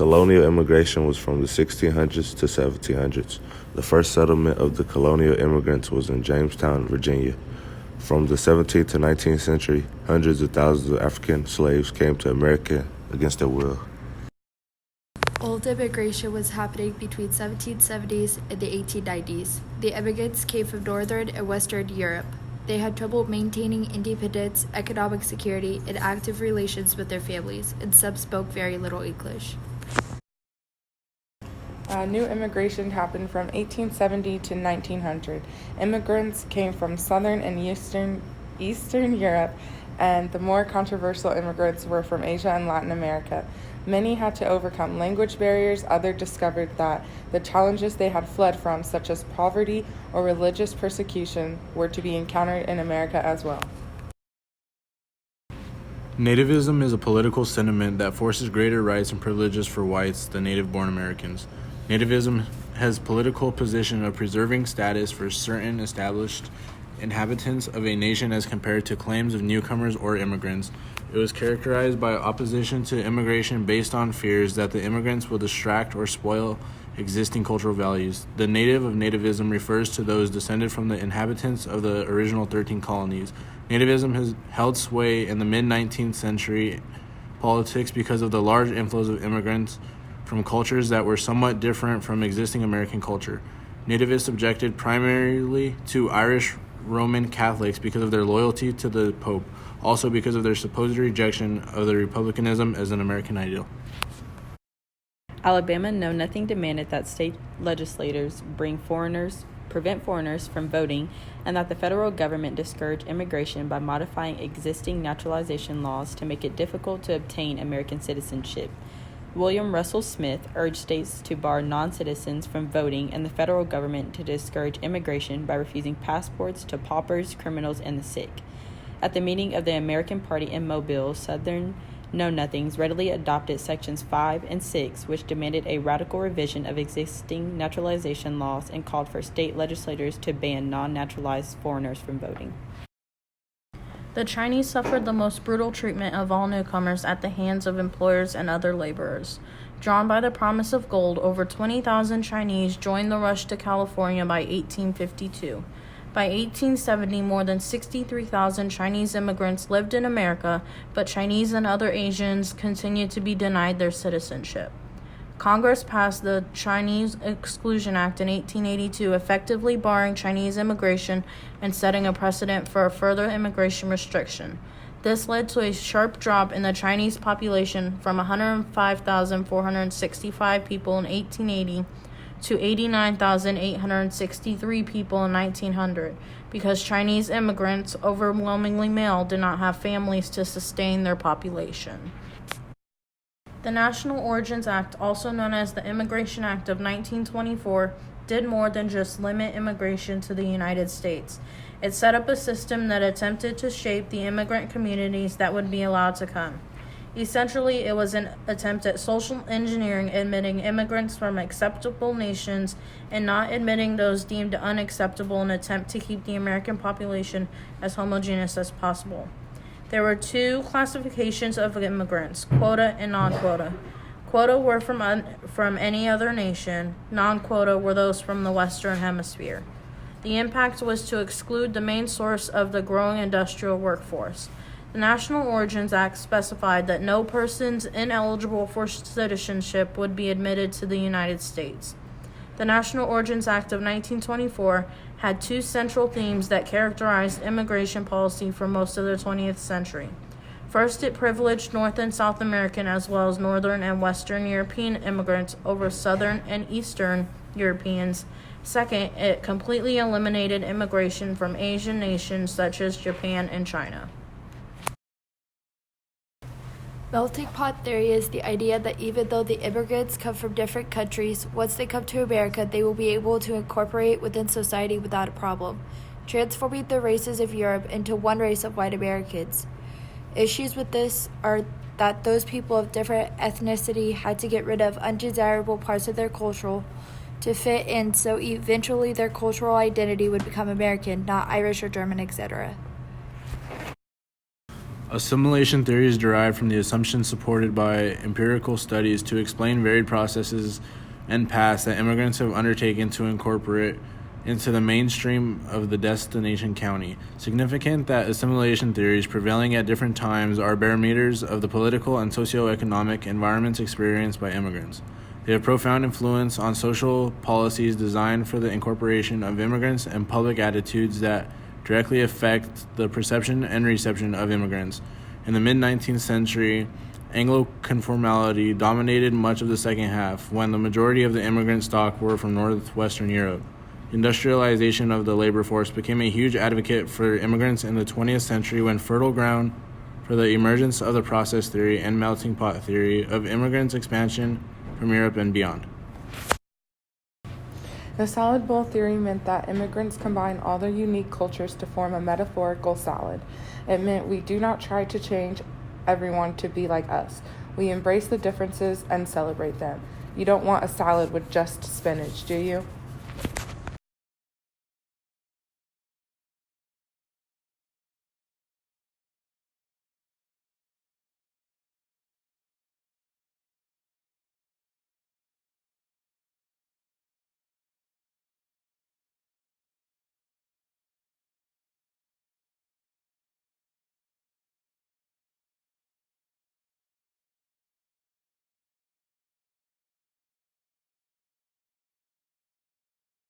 Colonial immigration was from the 1600s to 1700s. The first settlement of the colonial immigrants was in Jamestown, Virginia. From the 17th to 19th century, hundreds of thousands of African slaves came to America against their will. Old immigration was happening between 1770s and the 1890s. The immigrants came from Northern and Western Europe. They had trouble maintaining independence, economic security, and active relations with their families, and some spoke very little English. New immigration happened from 1870 to 1900. Immigrants came from Southern and Eastern Europe, and the more controversial immigrants were from Asia and Latin America. Many had to overcome language barriers. Others discovered that the challenges they had fled from, such as poverty or religious persecution, were to be encountered in America as well. Nativism is a political sentiment that forces greater rights and privileges for whites, the native-born Americans. Nativism has political position of preserving status for certain established inhabitants of a nation as compared to claims of newcomers or immigrants. It was characterized by opposition to immigration based on fears that the immigrants will distract or spoil existing cultural values. The native of nativism refers to those descended from the inhabitants of the original 13 colonies. Nativism has held sway in the mid-19th century politics because of the large inflows of immigrants from cultures that were somewhat different from existing American culture. Nativists objected primarily to Irish Roman Catholics because of their loyalty to the Pope, also because of their supposed rejection of the republicanism as an American ideal. Alabama Know Nothing demanded that state legislators prevent foreigners from voting, and that the federal government discourage immigration by modifying existing naturalization laws to make it difficult to obtain American citizenship. William Russell Smith urged states to bar non-citizens from voting and the federal government to discourage immigration by refusing passports to paupers, criminals, and the sick. At the meeting of the American Party in Mobile, Southern Know-Nothings readily adopted Sections 5 and 6, which demanded a radical revision of existing naturalization laws and called for state legislators to ban non-naturalized foreigners from voting. The Chinese suffered the most brutal treatment of all newcomers at the hands of employers and other laborers. Drawn by the promise of gold, over 20,000 Chinese joined the rush to California by 1852. By 1870, more than 63,000 Chinese immigrants lived in America, but Chinese and other Asians continued to be denied their citizenship. Congress passed the Chinese Exclusion Act in 1882, effectively barring Chinese immigration and setting a precedent for a further immigration restriction. This led to a sharp drop in the Chinese population from 105,465 people in 1880 to 89,863 people in 1900, because Chinese immigrants, overwhelmingly male, did not have families to sustain their population. The National Origins Act, also known as the Immigration Act of 1924, did more than just limit immigration to the United States. It set up a system that attempted to shape the immigrant communities that would be allowed to come. Essentially, it was an attempt at social engineering, admitting immigrants from acceptable nations and not admitting those deemed unacceptable, in an attempt to keep the American population as homogeneous as possible. There were two classifications of immigrants, quota and non-quota. Quota were from any other nation. Non-quota were those from the Western Hemisphere. The impact was to exclude the main source of the growing industrial workforce. The National Origins Act specified that no persons ineligible for citizenship would be admitted to the United States. The National Origins Act of 1924 had two central themes that characterized immigration policy for most of the 20th century. First, it privileged North and South American as well as Northern and Western European immigrants over Southern and Eastern Europeans. Second, it completely eliminated immigration from Asian nations such as Japan and China. Melting pot theory is the idea that even though the immigrants come from different countries, once they come to America, they will be able to incorporate within society without a problem, transforming the races of Europe into one race of white Americans. Issues with this are that those people of different ethnicity had to get rid of undesirable parts of their culture to fit in, so eventually their cultural identity would become American, not Irish or German, etc. Assimilation theory is derived from the assumptions supported by empirical studies to explain varied processes and paths that immigrants have undertaken to incorporate into the mainstream of the destination county. Significant that assimilation theories prevailing at different times are barometers of the political and socioeconomic environments experienced by immigrants. They have profound influence on social policies designed for the incorporation of immigrants and public attitudes that directly affect the perception and reception of immigrants. In the mid-19th century, Anglo-conformity dominated much of the second half, when the majority of the immigrant stock were from northwestern Europe. Industrialization of the labor force became a huge advocate for immigrants in the 20th century, when fertile ground for the emergence of the process theory and melting pot theory of immigrants' expansion from Europe and beyond. The salad bowl theory meant that immigrants combine all their unique cultures to form a metaphorical salad. It meant we do not try to change everyone to be like us. We embrace the differences and celebrate them. You don't want a salad with just spinach, do you?